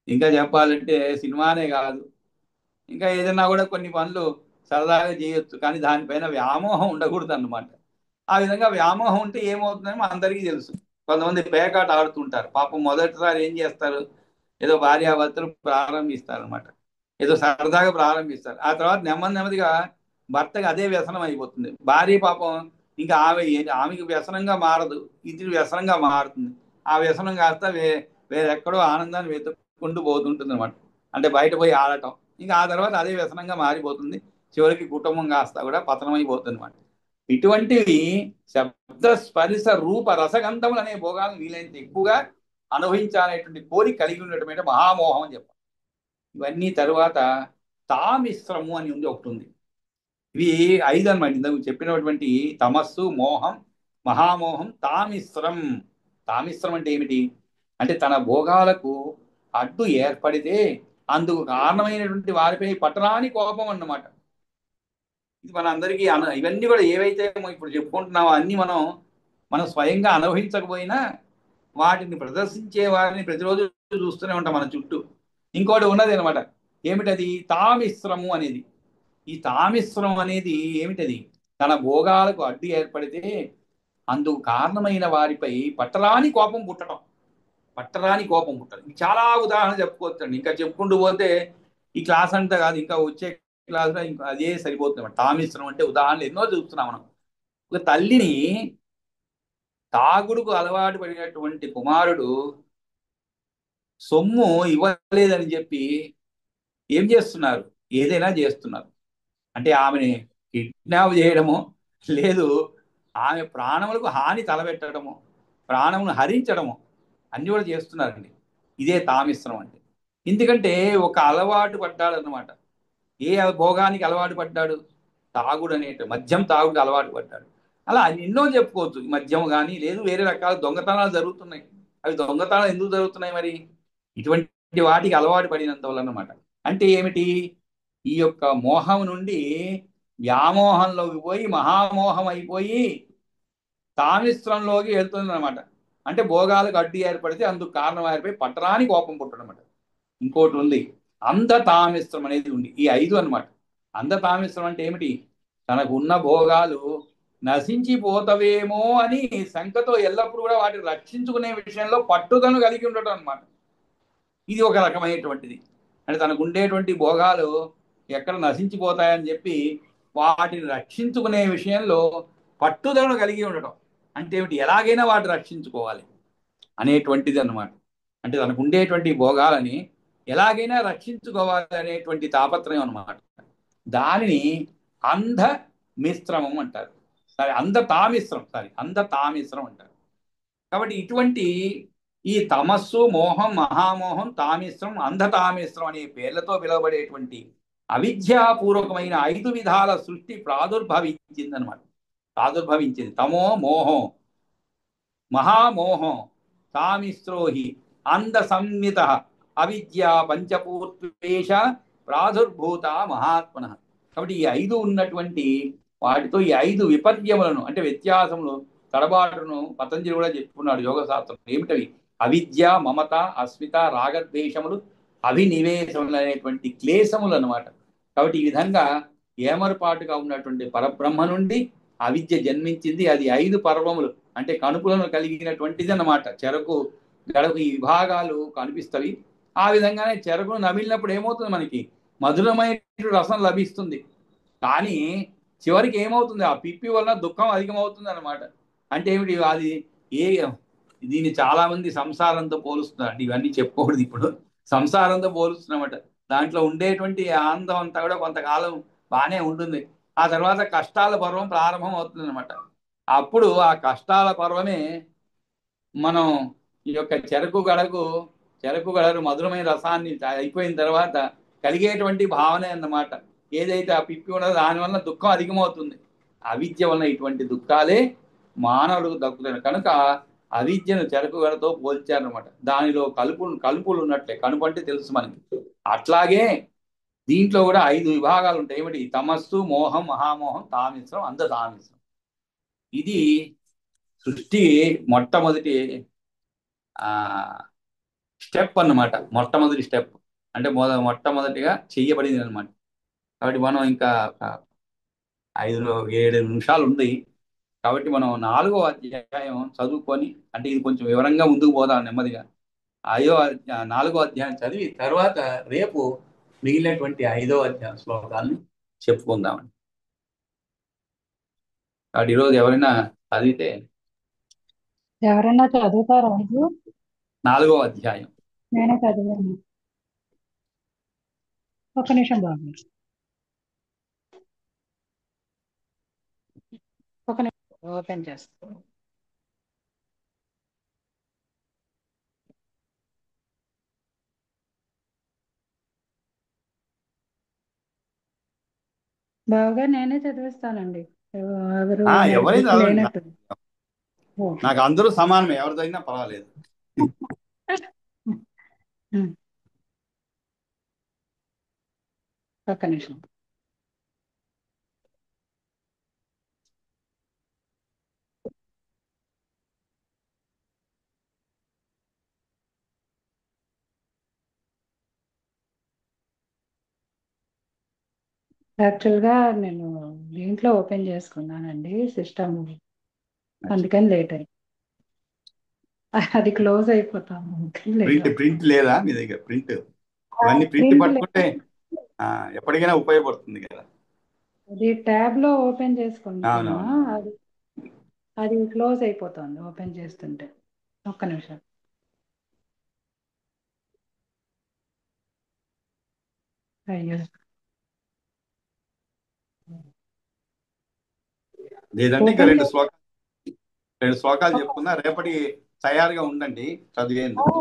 ఇంకా చెప్పాలంటే సినిమానే కాదు, ఇంకా ఏదైనా కూడా కొన్ని పనులు సరదాగా చేయొచ్చు, కానీ దానిపైన వ్యామోహం ఉండకూడదు అన్నమాట. ఆ విధంగా వ్యామోహం ఉంటే ఏమవుతుందని అందరికీ తెలుసు. కొంతమంది పేకాట ఆడుతుంటారు. పాపం మొదటిసారి ఏం చేస్తారు, ఏదో భార్యాభర్తలు ప్రారంభిస్తారు అనమాట. ఏదో సరదాగా ప్రారంభిస్తారు. ఆ తర్వాత నెమ్మదిగా భర్తకి అదే వ్యసనం అయిపోతుంది. భార్య పాపం ఇంకా ఆమెకి వ్యసనంగా మారదు, ఇది వ్యసనంగా మారుతుంది. ఆ వ్యసనం కాస్త వేరెక్కడో ఆనందాన్ని వెతుక్కుంటూ పోతుంటుంది అనమాట. అంటే బయట పోయి ఆడటం, ఇంకా ఆ తర్వాత అదే వ్యసనంగా మారిపోతుంది. చివరికి కుటుంబం కాస్త కూడా పతనమైపోతుంది అనమాట. ఇటువంటివి శబ్ద స్పర్శ రూప రసగంధములు అనే భోగాలను వీలైనంత ఎక్కువగా అనుభవించాలనేటువంటి కోరిక కలిగి ఉన్నటువంటి మహామోహం అని చెప్పాలి. ఇవన్నీ తరువాత తామిశ్రము అని ఒకటి ఉంది. ఇవి 5 అన్నమాట. ఇంతకు చెప్పినటువంటి తమస్సు, మోహం, మహామోహం, తామిశ్రం. తామిశ్రం అంటే ఏమిటి? అంటే తన భోగాలకు అడ్డు ఏర్పడితే అందుకు కారణమైనటువంటి వారిపై పట్టరాని కోపం అన్నమాట. ఇది మన అందరికీ ఇవన్నీ కూడా ఏవైతే ఇప్పుడు చెప్పుకుంటున్నామో అన్ని మనం స్వయంగా అనుభవించకపోయినా వాటిని ప్రదర్శించే వారిని ప్రతిరోజు చూస్తూనే ఉంటాం మన చుట్టూ. ఇంకోటి ఉన్నది అనమాట. ఏమిటది? తామిశ్రము అనేది. ఈ తామిశ్రం అనేది ఏమిటది? తన భోగాలకు అడ్డు ఏర్పడితే అందుకు కారణమైన వారిపై పట్టరాని కోపం పుట్టడం. పట్టరాని కోపం పుట్టడం. చాలా ఉదాహరణ చెప్పుకోవచ్చండి. ఇంకా చెప్పుకుంటూ పోతే ఈ క్లాస్ అంతా కాదు, ఇంకా వచ్చే క్లాస్లో ఇంకా అదే సరిపోతుంది. తామిశ్రం అంటే ఉదాహరణలు ఎన్నో చూస్తున్నాం మనం. ఒక తల్లిని తాగుడుకు అలవాటు పడినటువంటి కుమారుడు సొమ్ము ఇవ్వలేదని చెప్పి ఏం చేస్తున్నారు? ఏదైనా చేస్తున్నారు. అంటే ఆమెని కిడ్నాప్ చేయడము, లేదు ఆమె ప్రాణములకు హాని తలపెట్టడము, ప్రాణమును హరించడము, అన్ని కూడా చేస్తున్నారండి. ఇదే తామిశ్రం అంటే. ఎందుకంటే ఒక అలవాటు పడ్డాడు అనమాట. ఏ భోగానికి అలవాటు పడ్డాడు? తాగుడు మద్యం తాగుడు అలవాటు పడ్డాడు. అలా ఎన్నో చెప్పుకోవచ్చు. మద్యం కానీ లేదు వేరే రకాల దొంగతనాలు జరుగుతున్నాయి. అవి దొంగతనాలు ఎందుకు జరుగుతున్నాయి మరి? ఇటువంటి వాటికి అలవాటు పడినంత వల్ల అన్నమాట. అంటే ఏమిటి? ఈ యొక్క మోహం నుండి వ్యామోహంలోకి పోయి మహామోహం అయిపోయి తామిశ్రంలోకి వెళ్తుంది అనమాట. అంటే భోగాలకు అడ్డు ఏర్పడితే అందుకు కారణం ఏర్పడి పట్టరాని కోపం పుట్టడం అనమాట. ఇంకోటి ఉంది, అంధతామిశ్రం అనేది ఉంది. ఈ 5 అన్నమాట. అంధతామిశ్రం అంటే ఏమిటి? తనకు ఉన్న భోగాలు నశించిపోతవేమో అని శంకతో ఎల్లప్పుడూ కూడా వాటిని రక్షించుకునే విషయంలో పట్టుదలను కలిగి ఉండటం అనమాట. ఇది ఒక రకమైనటువంటిది. అంటే తనకు ఉండేటువంటి భోగాలు ఎక్కడ నశించిపోతాయని చెప్పి వాటిని రక్షించుకునే విషయంలో పట్టుదలను కలిగి ఉండటం. అంటే ఏమిటి? ఎలాగైనా వాటిని రక్షించుకోవాలి అనేటువంటిది అన్నమాట. అంటే తనకు ఉండేటువంటి భోగాలని ఎలాగైనా రక్షించుకోవాలి అనేటువంటి తాపత్రయం అన్నమాట. దానిని అంధ మిశ్రమం అంటారు. సరే, అంధతామిశ్రం అంటారు. కాబట్టి ఇటువంటి ఈ తమస్సు, మోహం, మహామోహం, తామిశ్రం, అంధతామిశ్రం అనే పేర్లతో పిలువబడేటువంటి అవిద్యాపూర్వకమైన 5 విధాల సృష్టి ప్రాదుర్భవించింది. తమో మోహం, మహామోహం, తామిశ్రోహి అంధ సంహిత అవిద్య పంచపూర్వేష ప్రాదుర్భూత మహాత్మన. కాబట్టి ఈ 5 ఉన్నటువంటి వాటితో ఈ 5 విపర్యములను అంటే వ్యత్యాసములు, తడబాటును పతంజలి కూడా చెప్పుకున్నాడు యోగ శాస్త్రం. ఏమిటవి? అవిద్య, మమత, అస్మిత, రాగద్వేషములు, అభినివేశములు అనేటువంటి క్లేశములు అన్నమాట. కాబట్టి ఈ విధంగా ఏమరపాటుగా ఉన్నటువంటి పరబ్రహ్మ నుండి అవిద్య జన్మించింది. అది 5 పర్వములు అంటే కణుపులను కలిగినటువంటిది అన్నమాట. చెరకు, గడకు ఈ విభాగాలు కనిపిస్తవి. ఆ విధంగానే చెరకును నమిలినప్పుడు ఏమవుతుంది? మనకి మధురమైన రసం లభిస్తుంది. కానీ చివరికి ఏమవుతుంది? ఆ పిప్పి వలన దుఃఖం అధికమవుతుంది అనమాట. అంటే ఏమిటి? అది ఏ దీన్ని చాలా మంది సంసారంతో పోలుస్తున్నారు. అంటే ఇవన్నీ చెప్పుకోకూడదు ఇప్పుడు. సంసారంతో పోలుస్తున్నమాట. దాంట్లో ఉండేటువంటి ఆనందం అంతా కూడా కొంతకాలం బాగానే ఉంటుంది. ఆ తర్వాత కష్టాల పర్వం ప్రారంభం అవుతుంది అనమాట. అప్పుడు ఆ కష్టాల పర్వమే మనం ఈ యొక్క చెరకు గడరు మధురమైన రసాన్ని అయిపోయిన తర్వాత కలిగేటువంటి భావనే అన్నమాట. ఏదైతే ఆ పిప్పి ఉన్నదో దానివల్ల దుఃఖం అధికమవుతుంది. అవిద్య వలన ఇటువంటి దుఃఖాలే మానవుడికి దక్కుతాయి. కనుక అవిద్యను చెరకు గడతో పోల్చారనమాట. దానిలో కలుపులు ఉన్నట్లే. కనుపు అంటే తెలుసు మనకి. అట్లాగే దీంట్లో కూడా 5 విభాగాలు ఉంటాయి. ఏమిటి? తమస్సు, మోహం, మహామోహం, తామిశ్రం, అంధతామిశ్రం. ఇది సృష్టి మొట్టమొదటి స్టెప్ అన్నమాట. మొట్టమొదటి స్టెప్ అంటే మొట్టమొదటిగా చెయ్యబడింది అనమాట. కాబట్టి మనం ఇంకా 7 నిమిషాలు ఉంది. కాబట్టి మనం 4వ అధ్యాయం చదువుకొని, అంటే ఇది కొంచెం వివరంగా ముందుకు పోదాం నెమ్మదిగా. 4వ అధ్యాయం చదివి తర్వాత రేపు మిగిలినటువంటి 5వ అధ్యాయం శ్లోకాలను చెప్పుకుందామండి. కాబట్టి ఈరోజు ఎవరైనా చదివితే ఎవరన్నా చదువుతారా? 4వ అధ్యాయం. నేనే చదివాను. ఒక నిమిషం బాబు, ఒక నిమిషం ఓపెన్ చేస్తాను. బాగా నేనే చదివిస్తానండి. ఎవరు ఎవరైనా నడిపించి చదవండి. లేనట్టు. నాకు అందరూ సమానమే, ఎవరు చదివినా పర్వాలేదు. ఒక్క నిమిషం. యాక్చువల్గా నేను దీంట్లో ఓపెన్ చేసుకున్నానండి సిస్టమ్, అందుకని లేట్ అయింది. అది క్లోజ్ అయిపోతాము. ప్రింట్ లేదా మీ దగ్గర? ప్రింట్ ఇవన్నీ ప్రింట్ పట్టుకుంటే ఎప్పటికైనా ఉపయోగపడుతుంది కదా. అది ట్యాబ్ లో ఓపెన్ చేసుకుంటున్నా, అవునవును. అది క్లోజ్ అయిపోతుంది ఓపెన్ చేస్తుంటే. ఒక్క నిమిషం. అయ్యో, లేదంటే ఇంకా ఓపెన్ 2 శ్లోకాలు చెప్పుకున్నా రేపటి తయారుగా ఉండండి చదివేందుకు.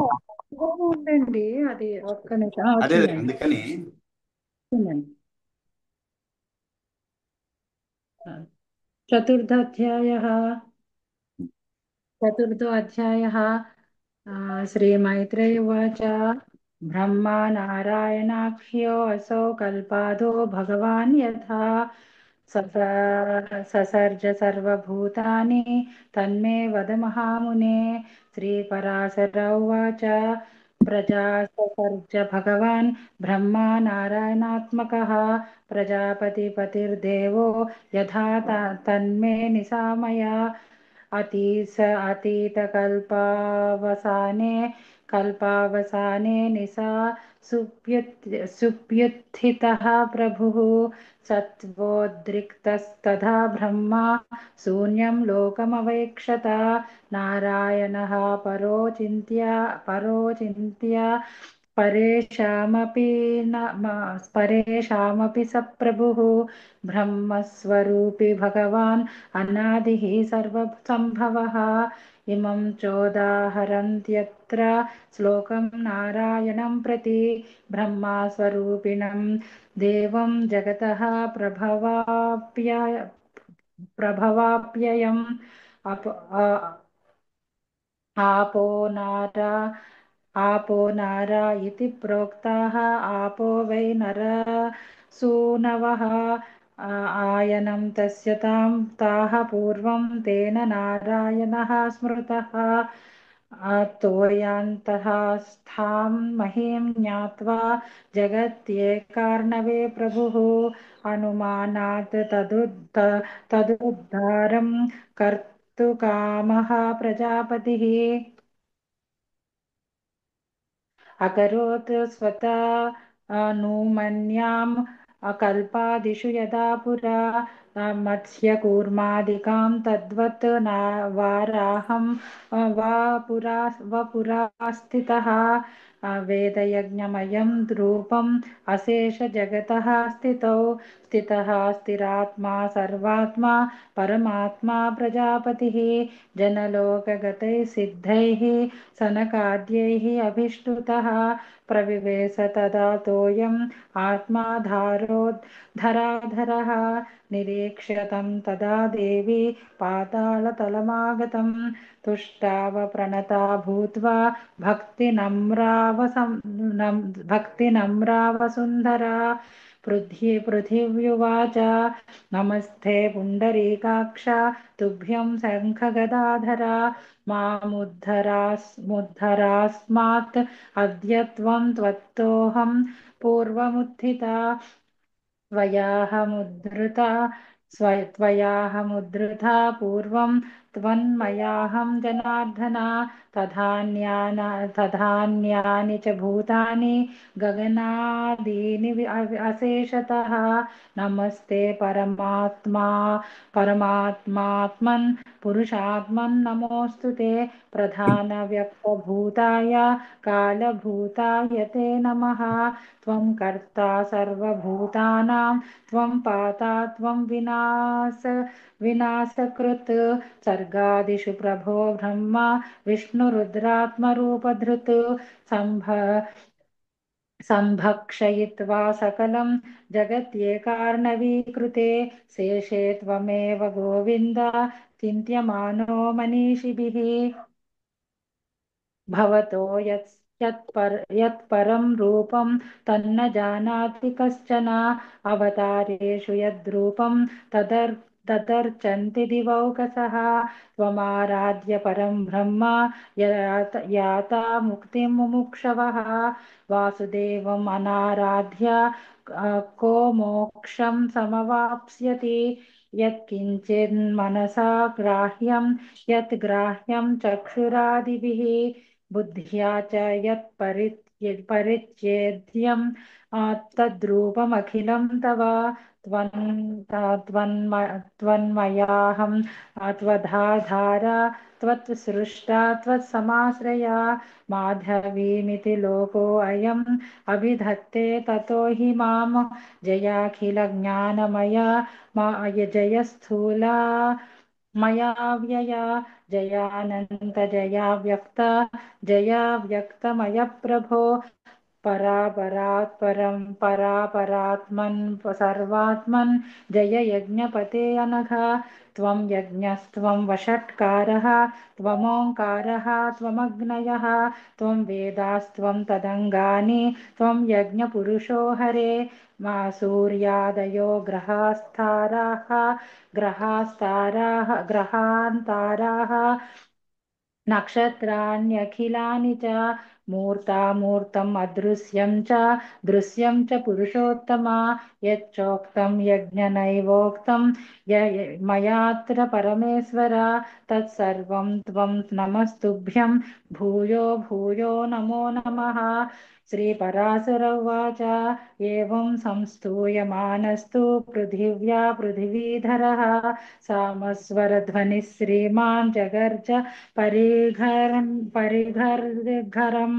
ఉండండి. అది ఒక్క నిమిషం అదే వచ్చిందండి. అందుకని వచ్చిందండి. चतुर्थोऽध्यायः। चतुर्थोऽध्यायः। श्रीमैत्रेय उवाच। ब्रह्मा नारायणाख्यो असौ कल्पादो भगवान् यथा ससर्ज सर्वभूतानि तन्मे वद महामुने। श्रीपराशर उवाच। प्रजाससर्ज भगवान् ब्रह्मा नारायणात्मकः प्रजापतिपतिर्देवो यथा तन्मे निशामय। कल्पावसाने निसा सुप्युत्थितः प्रभुः सत्त्वोद्रिक्तस्तथा ब्रह्मा शून्यं लोकमवेक्षत। नारायणः परो चिन्त्य परेषामपि स प्रभुः ब्रह्मस्वरूपी भगवान् अनादिः सर्वसम्भवः। इमं चोदाहरन्त्यत्र श्लोकं नारायणं प्रति ब्रह्मस्वरूपिणं देवं जगतः प्रभवाप्ययम् आपो नार आपो नार इति प्रोक्ताः आपो वै नर सूनवः। आयनं तस्य ताः पूर्वं तेन नारायणः स्मृतः। तोयान्तः स्थां महीं ज्ञात्वा जगत्येकार्णवे प्रभुः अनुमानात् तदुद्धारं कर्तुकामः प्रजापतिः अकरोत् स्वता नूमन्यां कल्पादिषु यदा पुरा मत्स्यकूर्मादिकां तद्वत् वाराहं पुरा स्थितः वेदयज्ञमयं रूपम् अशेषजगतः स्थितः स्थिरात्मा सर्वात्मा परमात्मा प्रजापतिः जनलोकगतैः सिद्धैः सनकाद्यैः अभिष्टुतः प्रविवेश तदा तोयम् आत्मा धराधरः निरीक्ष्य तं तदा देवी पातालतलमागतम् तुष्टावप्रणता भूत्वा भक्तिनम्रावसुन्धरा पृथिव्युवाच। नमस्ते पुण्डरीकाक्ष तुभ्यं शङ्खगदाधरा मामुद्धरास्मात् अद्य त्वं त्वत्तोऽहं पूर्वमुत्थिता त्वयाहमुद्धृता त्वयाहमुद्धृता पूर्वं त्वन्मयाहं जनार्दन तथान्यानि च भूतानि गगनादीनि अशेषतः नमस्ते परमात्मात्मन् पुरुषात्मन् नमोऽस्तु ते प्रधानव्यक्तभूताय कालभूताय ते नमः। त्वं कर्ता सर्वभूतानां त्वं पाता त्वं विनाशकृत् सर्गादिषु प्रभो ब्रह्मा विष्णुरुद्रात्मरूपधृत् सम्भ सम्भक्षयित्वा सकलं जगत्येकार्णवीकृते शेषे त्वमेव गोविन्द चिन्त्यमानो मनीषिभिः भवतो यत्परं रूपं तन्न जानाति कश्चन अवतारेषु यद्रूपं तदर्चन्ति दिवौकसः त्वमाराध्य परं ब्रह्म याता मुक्तिं मुमुक्षवः वासुदेवम् अनाराध्य को मोक्षं समवाप्स्यति यत्किञ्चिन्मनसा ग्राह्यं यत् ग्राह्यं चक्षुरादिभिः बुद्ध्या च परिच्छेद्यं तद्रूपमखिलं तव त्वन्मयाहं त्वधाधार त्वत्सृष्टा त्वत्समाश्रया माधवीमिति लोकोऽयम् अभिधत्ते ततो हि मां जयाखिलज्ञानमया जय स्थूला मया व्यया जयानन्त जया व्यक्त जया व्यक्तमय प्रभो परापरात् परं परापरात्मन् सर्वात्मन् जय यज्ञपते अनघ त्वं यज्ञस्त्वं वषट्कारः त्वमोङ्कारः त्वमग्नयः त्वं वेदास्त्वं तदङ्गानि त्वं यज्ञपुरुषो हरे मा सूर्यादयो ग्रहान्ताराः नक्षत्राण्यखिलानि च मूर्तामूर्तम् अदृश्यं च दृश्यं च पुरुषोत्तमा यच्चोक्तं यज्ञनैवोक्तं मयात्र परमेश्वर तत्सर्वं त्वं नमस्तुभ्यं भूयो भूयो नमो नमः श्रीपराशर उवाच एवं संस्तूयमानस्तु पृथिव्या पृथिवीधरः सामस्वरध्वनिः श्रीमान् जगर्ज परिघर्घरम्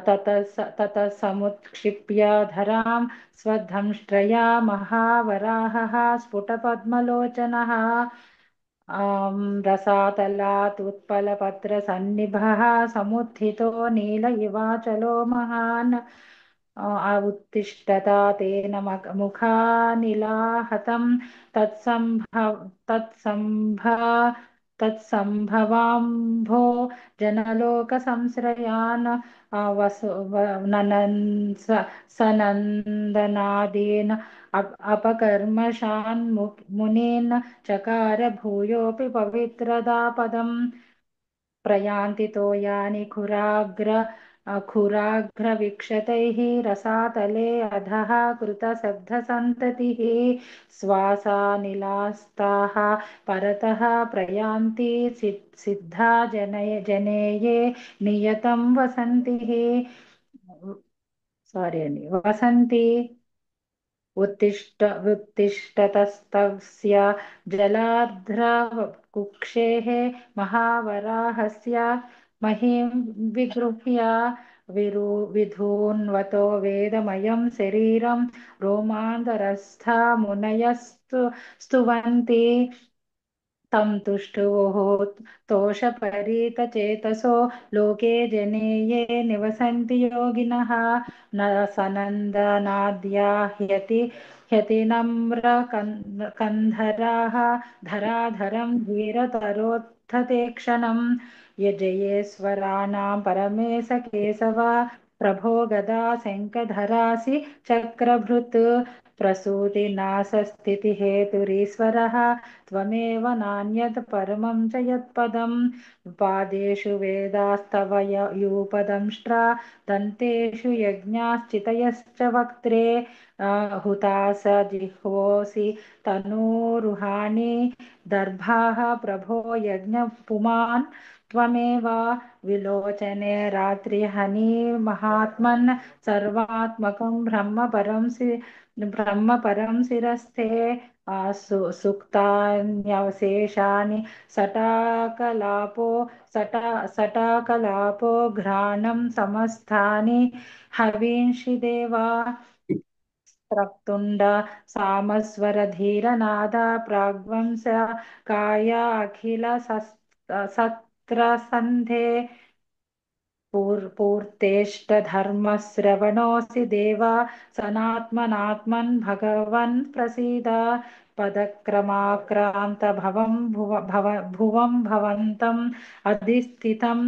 ततः समुत्क्षिप्य धरां स्वधंष्ट्रया महावराहः स्फुटपद्मलोचनः रसातलात् उत्पलपत्रसन्निभः समुत्थितो नील इवाचलो महान् उत्तिष्ठता तेन मुखानिलाहतं तत्सम्भवाम्भो जनलोकसंश्रयान् ननन् सनन्दनादीन् अपकर्मशान् मुनीन् चकार भूयोऽपि पवित्रदापदम् प्रयान्ति तोयानि खुराग्रवीक्षतैः रसातले अधः कृतशब्दसन्ततिः श्वासानिलास्ताः परतः प्रयान्ति सिद्धा जनेये नियतं वसन्तिः वसन्ति उत्तिष्ठतस्तस्य जलार्द्रकुक्षेः महावराहस्य महीं विगृह्य विधून्वतो वेदमयं शरीरं रोमाञ्चरस्था मुनयस्तु स्तुवन्ति तं तुष्टुवुः तोषपरीतचेतसो लोके जने ये निवसन्ति योगिनः न सनन्दनाद्या ह्यतिनम्रकन्धराः धराधरं धीरतरोत्थते क्षणं यजयेश्वराणां परमेश केशव प्रभो गदा शङ्खधरासि चक्रभृत् प्रसूतिनाशस्थितिहेतुरीश्वरः त्वमेव नान्यत् परमं च यत्पदम् पादेषु वेदास्तव यूपदंष्ट्रा दन्तेषु यज्ञाश्चितयश्च वक्त्रे हुतास जिह्वोऽसि तनूरुहानि दर्भाः प्रभो यज्ञपुमान् त्वमेव विलोचने रात्रिहनि महात्मन् सर्वात्मकं ब्रह्म परं शिरस्ते सुक्तान्यवशेषानि सटाकलापो घ्राणं समस्तानि हवींषि देवा त्रक्तुण्ड सामस्वरधीरनादा प्राग्वंश काया अखिल सत्रसन्धे पूर्तेष्टधर्मश्रवणोऽसि देवा सनात्मनात्मन् भगवन् प्रसीद पदक्रमाक्रान्तभवं भुवं भवन्तम् अधिष्ठितं